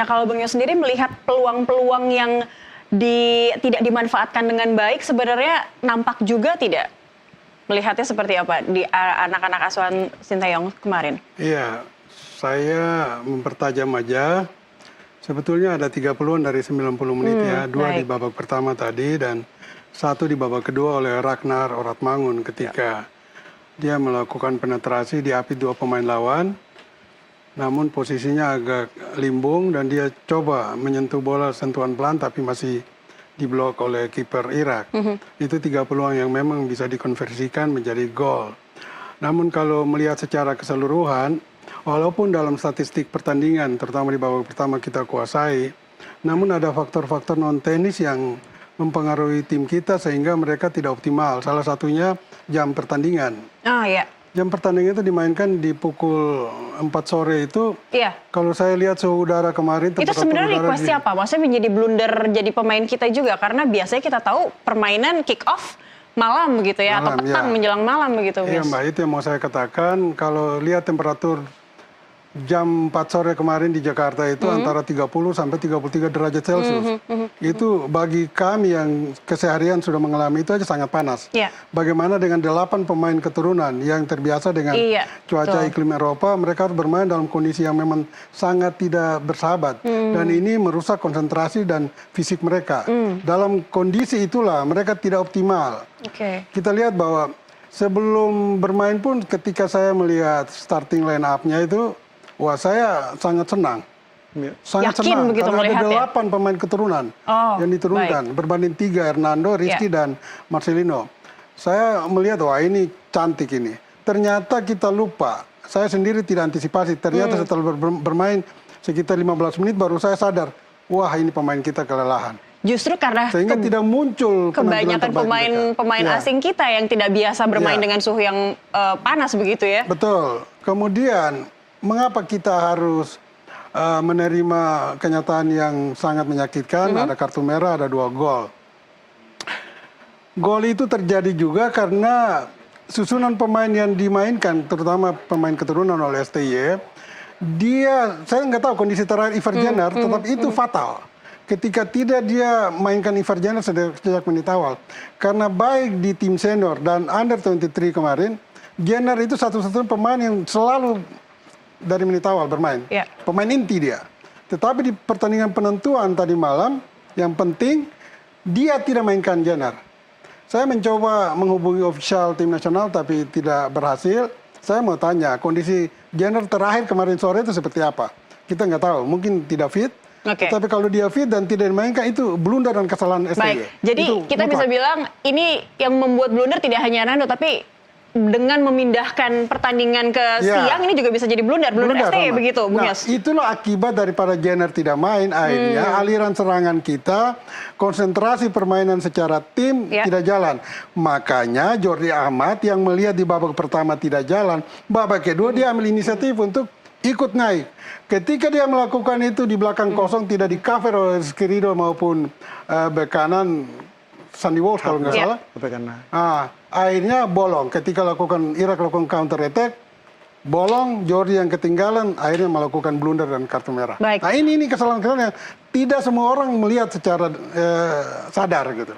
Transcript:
Nah, kalau Bang Yos sendiri melihat peluang-peluang yang tidak dimanfaatkan dengan baik, sebenarnya nampak juga tidak? Melihatnya seperti apa di anak-anak asuhan Sinteyong kemarin? Iya, saya mempertajam aja. Sebetulnya ada 30-an dari 90 menit ya. Dua di babak pertama tadi dan satu di babak kedua oleh Ragnar Oratmangun ketika dia melakukan penetrasi, diapit dua pemain lawan. Namun posisinya agak limbung dan dia coba menyentuh bola sentuhan pelan tapi masih diblok oleh kiper Irak. Itu 3 peluang yang memang bisa dikonversikan menjadi gol. Namun kalau melihat secara keseluruhan, walaupun dalam statistik pertandingan, terutama di babak pertama kita kuasai, namun ada faktor-faktor non-teknis yang mempengaruhi tim kita sehingga mereka tidak optimal. Salah satunya jam pertandingan. Iya. Jam pertandingan itu dimainkan di pukul 4 sore itu. Iya. Kalau saya lihat suhu udara kemarin. Itu sebenarnya request siapa? Maksudnya menjadi blunder jadi pemain kita juga. Karena biasanya kita tahu permainan kick off malam begitu ya. Malam, atau petang ya. Menjelang malam begitu. Iya Mbak, itu yang mau saya katakan. Kalau lihat temperatur jam 4 sore kemarin di Jakarta itu antara 30 sampai 33 derajat Celcius. Itu bagi kami yang keseharian sudah mengalami itu aja sangat panas. Bagaimana dengan 8 pemain keturunan yang terbiasa dengan cuaca iklim Eropa, mereka harus bermain dalam kondisi yang memang sangat tidak bersahabat. Dan ini merusak konsentrasi dan fisik mereka. Dalam kondisi itulah mereka tidak optimal. Kita lihat bahwa sebelum bermain pun ketika saya melihat starting line up-nya itu, wah, saya sangat senang. Sangat senang. Begitu karena ada 8 pemain keturunan yang diturunkan. Berbanding 3, Hernando, Rizky, dan Marcelino. Saya melihat, wah ini cantik ini. Ternyata kita lupa. Saya sendiri tidak antisipasi. Ternyata setelah bermain sekitar 15 menit baru saya sadar. Wah, ini pemain kita kelelahan. Justru karena sehingga tidak muncul kebanyakan pemain asing kita yang tidak biasa bermain dengan suhu yang panas begitu ya. Betul. Kemudian mengapa kita harus menerima kenyataan yang sangat menyakitkan? Ada kartu merah, ada 2 gol. Gol itu terjadi juga karena susunan pemain yang dimainkan, terutama pemain keturunan oleh STY, saya nggak tahu kondisi terakhir Ivar Jenner, tetapi itu fatal. Ketika tidak dia mainkan Ivar Jenner sejak menit awal. Karena baik di tim senior dan under 23 kemarin, Jenner itu satu-satunya pemain yang selalu dari menit awal bermain. Pemain inti dia. Tetapi di pertandingan penentuan tadi malam, yang penting dia tidak mainkan Jenner. Saya mencoba menghubungi official tim nasional tapi tidak berhasil. Saya mau tanya, kondisi Jenner terakhir kemarin sore itu seperti apa? Kita nggak tahu, mungkin tidak fit. Tapi kalau dia fit dan tidak dimainkan itu blunder dan kesalahan STY. Baik, jadi itu kita bisa bilang ini yang membuat blunder tidak hanya Hernando, tapi dengan memindahkan pertandingan ke siang ini juga bisa jadi blunder STY begitu, Bung Yos. Itulah akibat daripada Jenner tidak main, akhirnya aliran serangan kita, konsentrasi permainan secara tim tidak jalan. Makanya Jordi Amat yang melihat di babak pertama tidak jalan, babak kedua dia ambil inisiatif untuk ikut naik. Ketika dia melakukan itu di belakang kosong tidak di cover oleh Skirido maupun bek kanan Sandy Walsh kalau nggak salah. Akhirnya bolong. Ketika Irak lakukan counter attack, bolong, Jordi yang ketinggalan, akhirnya melakukan blunder dan kartu merah. Nah ini kesalahan-kesalahan yang tidak semua orang melihat secara sadar gitu.